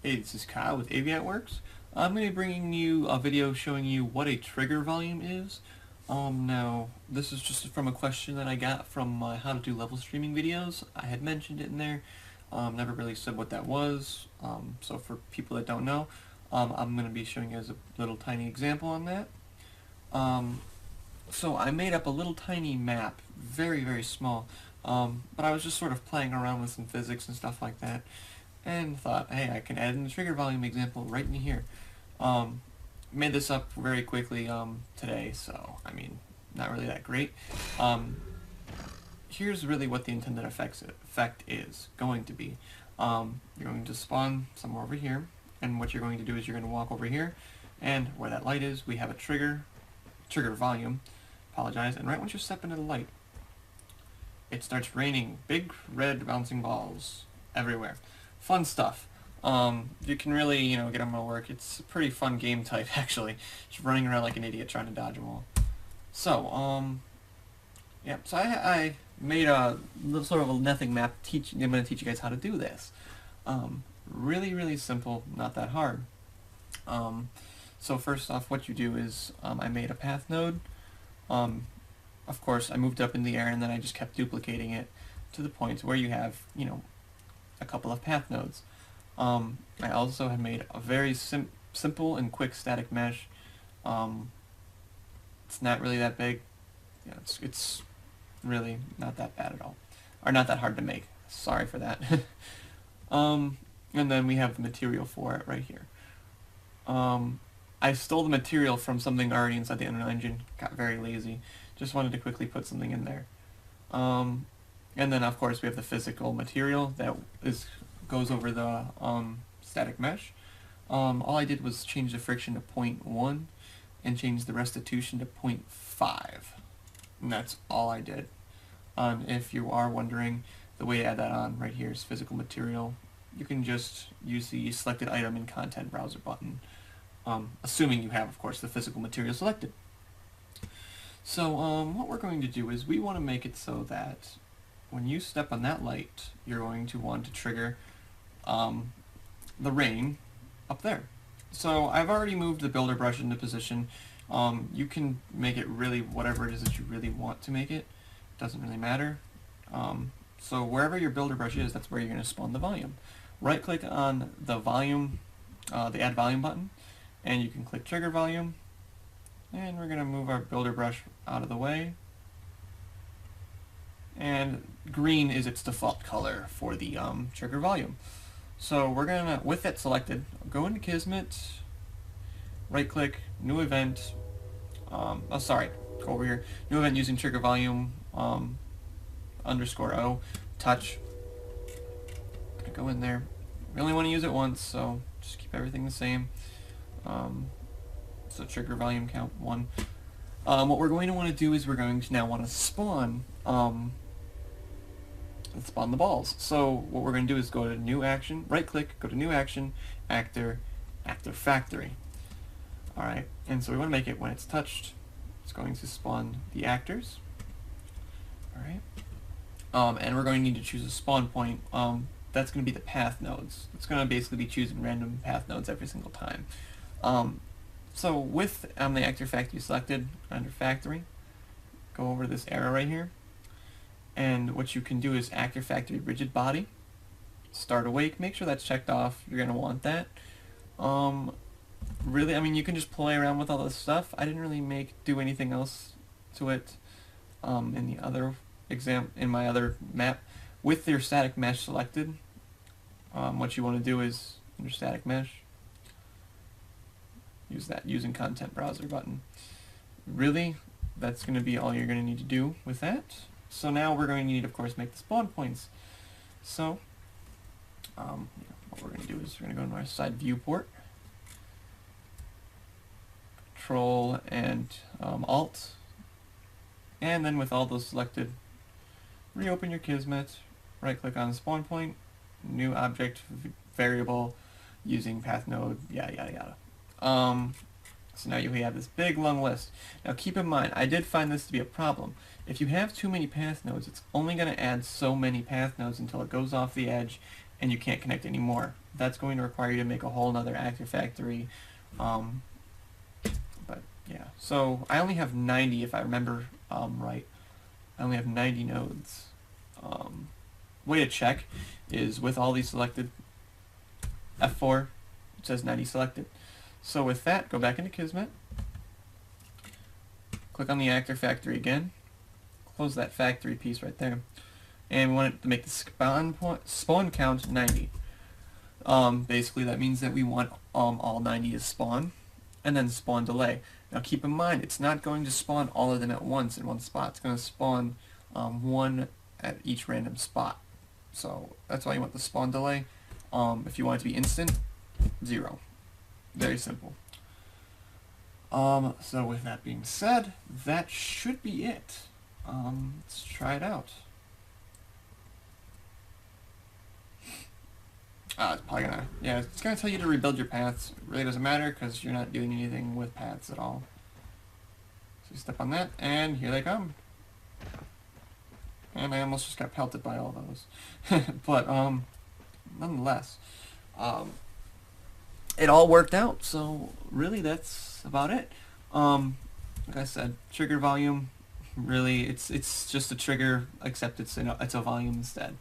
Hey, this is Kyle with AviontWorks. I'm going to be bringing you a video showing you what a trigger volume is. Now, this is just from a question that I got from my how to do level streaming videos. I had mentioned it in there, never really said what that was, so for people that don't know, I'm going to be showing you as a little tiny example on that. So I made up a little tiny map, very small, but I was just sort of playing around with some physics and stuff like that, and thought, hey, I can add in the trigger volume example right in here. Made this up very quickly today, so I mean, not really that great. Here's really what the intended effect is going to be. You're going to spawn somewhere over here, and what you're going to do is you're going to walk over here, and where that light is, we have a trigger volume, and right once you step into the light, it starts raining big red bouncing balls everywhere. Fun stuff. You can really, get them to work. It's a pretty fun game type, actually. Just running around like an idiot trying to dodge them all. So, yeah, so I made a little sort of a nothing map. I'm going to teach you guys how to do this. Really simple, not that hard. So first off, what you do is, I made a path node. Of course, I moved up in the air, and then I just kept duplicating it to the point where you have, a couple of path nodes. I also have made a very simple and quick static mesh. It's not really that big. Yeah, it's really not that bad at all, or not that hard to make. Sorry for that. And then we have the material for it right here. I stole the material from something already inside the Unreal Engine. Got very lazy. Just wanted to quickly put something in there. And then of course we have the physical material that goes over the static mesh. All I did was change the friction to 0.1 and change the restitution to 0.5. And that's all I did. If you are wondering, the way to add that on right here is physical material. You can just use the selected item in content browser button, assuming you have, of course, the physical material selected. So what we're going to do is we want to make it so that when you step on that light, you're going to want to trigger the rain up there. So I've already moved the builder brush into position. You can make it really whatever it is that you really want to make it. It doesn't really matter. So wherever your builder brush is, that's where you're going to spawn the volume. Right click on the volume, the add volume button, and you can click trigger volume. And we're going to move our builder brush out of the way. And green is its default color for the trigger volume. So we're going to, with that selected, go into Kismet, right click, new event, go over here, new event using trigger volume _O, touch. Gonna go in there. We only want to use it once, so just keep everything the same. So trigger volume count 1. What we're going to want to do is we're going to now want to spawn the balls. So what we're going to do is go to new action, right click, go to new action, actor factory. Alright, and so we want to make it when it's touched, it's going to spawn the actors. Alright, and we're going to need to choose a spawn point. That's going to be the path nodes. It's going to basically be choosing random path nodes every single time. So with the actor factory selected under factory, go over to this arrow right here, and what you can do is actor factory rigid body, start awake, make sure that's checked off. You're going to want that. Really, I mean, you can just play around with all this stuff. I didn't really do anything else to it in the other in my other map. With your static mesh selected, what you want to do is under static mesh, use that using content browser button. Really, that's going to be all you're going to need to do with that. So now we're going to need, of course, make the spawn points. So what we're going to do is we're going to go to our side viewport, Control and Alt, and then with all those selected, reopen your Kismet, right click on the spawn point, new object variable using path node, yada. So now you have this big long list. Now keep in mind, I did find this to be a problem. If you have too many path nodes, it's only going to add so many path nodes until it goes off the edge and you can't connect anymore. That's going to require you to make a whole nother actor factory. But yeah, so I only have 90 if I remember right. I only have 90 nodes. Way to check is with all these selected, F4, it says 90 selected. So with that, go back into Kismet, click on the actor factory again, close that factory piece right there, and we want it to make the spawn count 90. Basically that means that we want all 90 to spawn, and then spawn delay. Now keep in mind, it's not going to spawn all of them at once in one spot. It's going to spawn one at each random spot. So that's why you want the spawn delay. If you want it to be instant, 0. Very simple. So with that being said, that should be it. Let's try it out. It's probably gonna, yeah, it's gonna tell you to rebuild your paths. It really doesn't matter because you're not doing anything with paths at all. So you step on that, and here they come. And I almost just got pelted by all those. But, nonetheless, it all worked out, so really that's about it. Like I said, trigger volume, really, it's just a trigger, except it's a volume instead.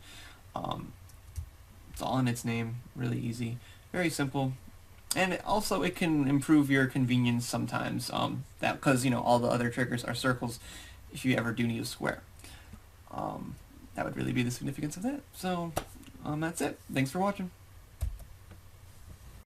It's all in its name, really easy, very simple, and also it can improve your convenience sometimes. That because all the other triggers are circles. If you ever do need a square, that would really be the significance of that. So that's it. Thanks for watching.